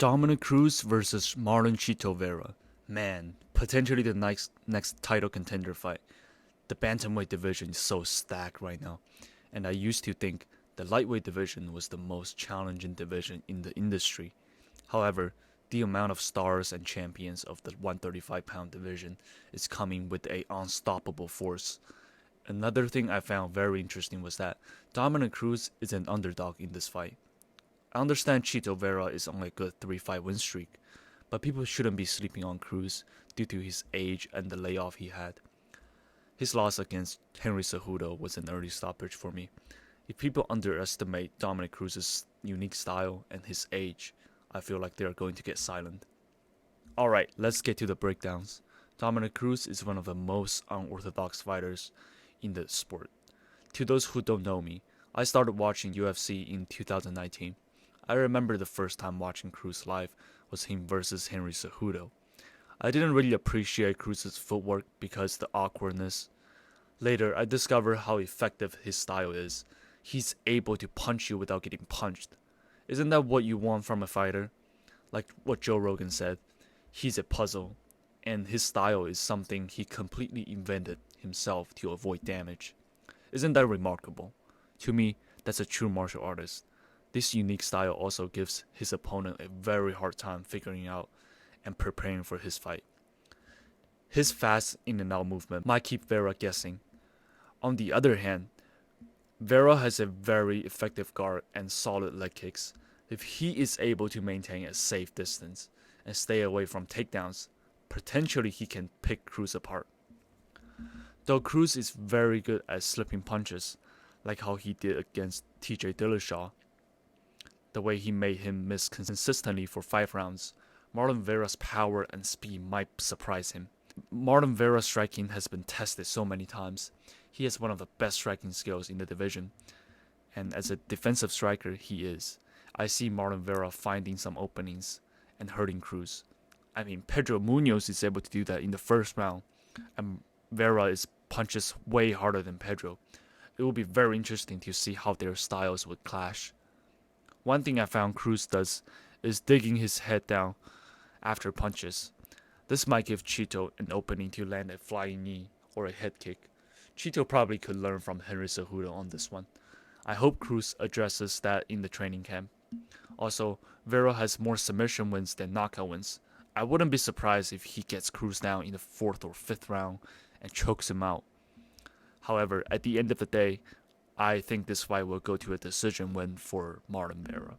Dominick Cruz versus Marlon Chito Vera. Man, potentially the next title contender fight. The bantamweight division is so stacked right now, and I used to think the lightweight division was the most challenging division in the industry. However, the amount of stars and champions of the 135-pound division is coming with a unstoppable force. Another thing I found very interesting was that Dominick Cruz is an underdog in this fight. I understand Chito Vera is on a good 3-fight win streak, but people shouldn't be sleeping on Cruz due to his age and the layoff he had. His loss against Henry Cejudo was an early stoppage for me. If people underestimate Dominick Cruz's unique style and his age, I feel like they are going to get silent. Alright, let's get to the breakdowns. Dominick Cruz is one of the most unorthodox fighters in the sport. To those who don't know me, I started watching UFC in 2019. I remember the first time watching Cruz live was him versus Henry Cejudo. I didn't really appreciate Cruz's footwork because the awkwardness. Later, I discovered how effective his style is. He's able to punch you without getting punched. Isn't that what you want from a fighter? Like what Joe Rogan said, he's a puzzle, and his style is something he completely invented himself to avoid damage. Isn't that remarkable? To me, that's a true martial artist. This unique style also gives his opponent a very hard time figuring out and preparing for his fight. His fast in and out movement might keep Vera guessing. On the other hand, Vera has a very effective guard and solid leg kicks. If he is able to maintain a safe distance and stay away from takedowns, potentially he can pick Cruz apart. Though Cruz is very good at slipping punches, like how he did against TJ Dillashaw, the way he made him miss consistently for 5 rounds, Marlon Vera's power and speed might surprise him. Marlon Vera's striking has been tested so many times. He has one of the best striking skills in the division, and as a defensive striker he is. I see Marlon Vera finding some openings and hurting Cruz. I mean, Pedro Munoz is able to do that in the first round, and Vera punches way harder than Pedro. It will be very interesting to see how their styles would clash. One thing I found Cruz does is digging his head down after punches. This might give Chito an opening to land a flying knee or a head kick. Chito probably could learn from Henry Cejudo on this one. I hope Cruz addresses that in the training camp. Also, Vera has more submission wins than knockout wins. I wouldn't be surprised if he gets Cruz down in the 4th or 5th round and chokes him out. However, at the end of the day, I think this fight will go to a decision win for Marlon Vera.